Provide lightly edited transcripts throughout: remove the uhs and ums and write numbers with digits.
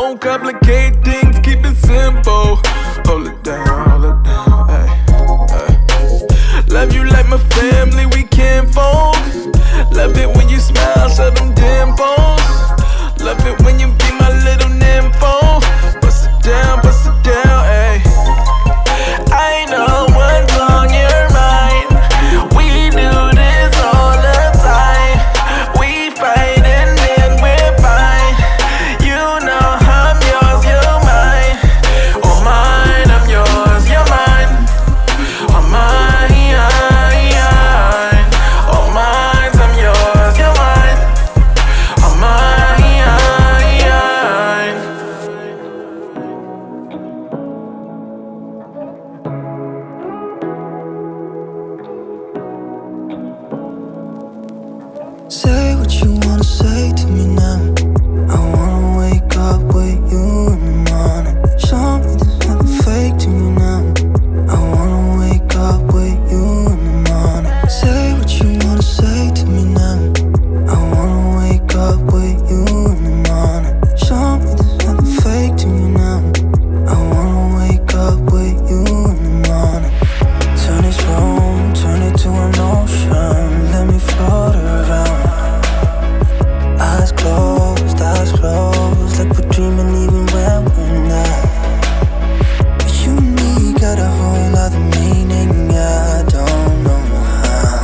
Don't complicate things, keep it simple. Hold it down, hey, hey. Love you like my family, we can't fold. Love it when you smile, show them dimples. Love it when you be my little nympho. Bust it down, ayy. I know what's on your mind. We do this all the time. We fight and then we're fine. You know I'm yours, you're mine. Oh mine, I'm yours, you're mine. Oh mine, oh mine, I'm yours, you're mine. Oh mine. Say what you wanna say to me now. I wanna wake up with you in the morning. Show me there's nothing fake to me now. I wanna wake up with you in the morning. Say what you wanna say to me now. I wanna wake up with you in the morning. Show me there's nothing fake to me now. I wanna wake up with you in the morning. Turn this room, turn it to an ocean. Let me float around. Eyes closed, like we're dreaming even when we're not. But you and me got a whole other meaning, I don't know how.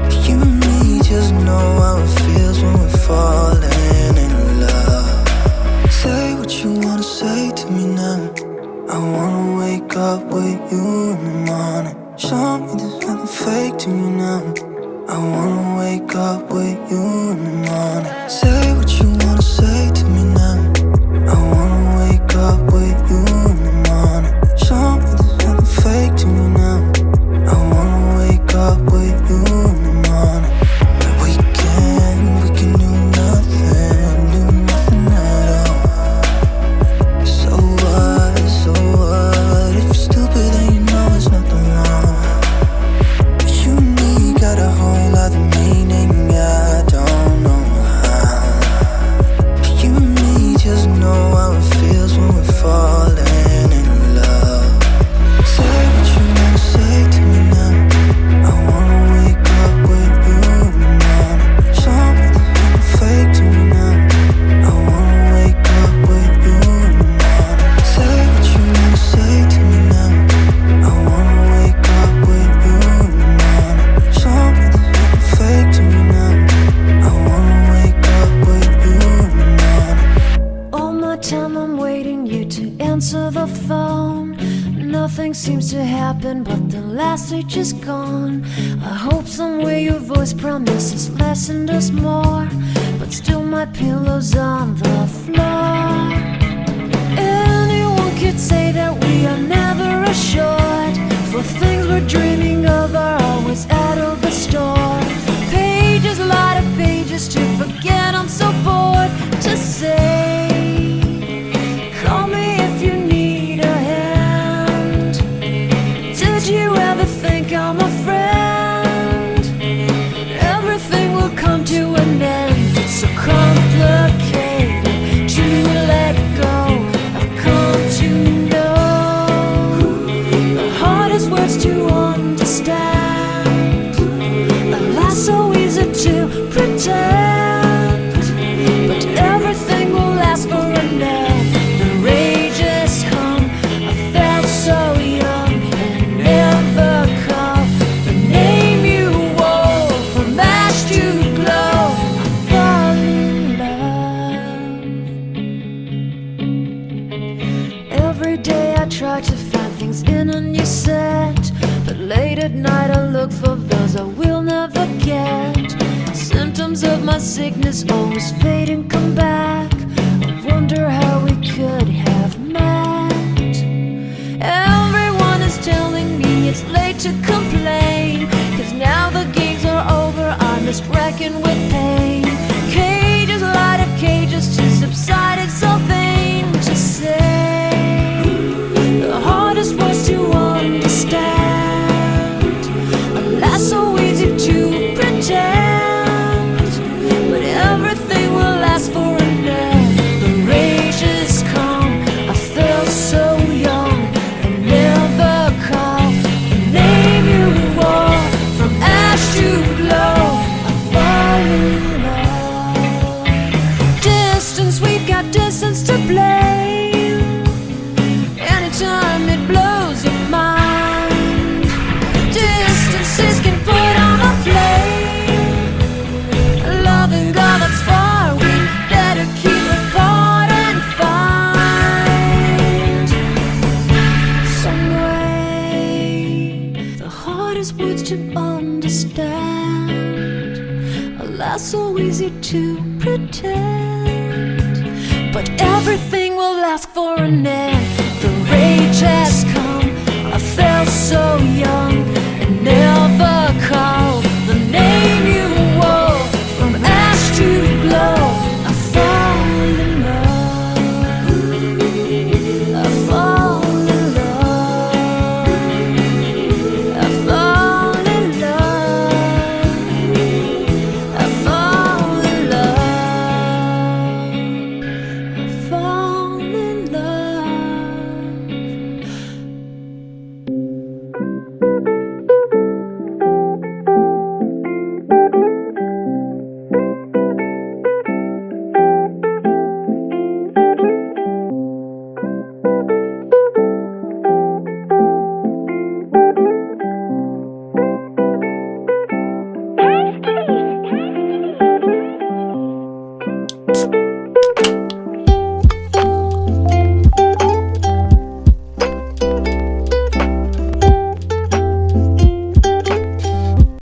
But you and me just know how it feels when we're falling in love. Say what you wanna say to me now. I wanna wake up with you in the morning. Show me there's nothing fake to me now. I wanna wake up with you in the morning. Say what you wanna say to me now. I wanna wake up with you in the morning. Show me there's nothing fake to me now. I wanna wake up with you in the morning. We can do nothing at all. So what? If you're stupid then you know there's nothing wrong. But you and me got a whole other meaning, I don't know how. But you and me just know how it feels when we're falling in love. Say what you wanna say to me now. I wanna wake up with you in the morning. Show me there's nothing fake to me now. I wanna wake up with you in the morning. Say what you wanna say to me now. I wanna wake up with you in the morning. Show me there's nothing fake to me now. I wanna wake up with you in the morning. All my time I'm waiting you to answer the phone. Nothing seems to happen, but the last stage is gone. I hope somewhere your voice promises less and us more, but still my pillow's on the floor. Anyone could say that we are never assured, for things we're dreaming of are always out of the store. Pages, a lot of pages to forget, I'm so bored to say. Call me if you need a hand. Did you ever think I'm a friend? Everything will come to an end. It's so complicated to let go. I've come to know the hardest words to understand. Life's so easy to pretend, but everything will last for a night. The rage has come. I felt so young and never called the name you wore from ash to glow. I fall in love. Every day I try to find things in a new set, but late at night I look for those I will never get. Symptoms of my sickness always fade and come back. I wonder how we could have met. Everyone is telling me it's late to complain, 'cause now the games are over, I'm just wrecking with pain. Cages, light of cages to subside, it's so vain to say. The hardest words to understand, alas so easy to pretend, but everything will last for a night. flame. Anytime it blows your mind, distances can put on a flame. Loving God that's far, we better keep apart and find some way. The hardest words to understand, alas, so easy to pretend. But everything will ask for an end. The rage has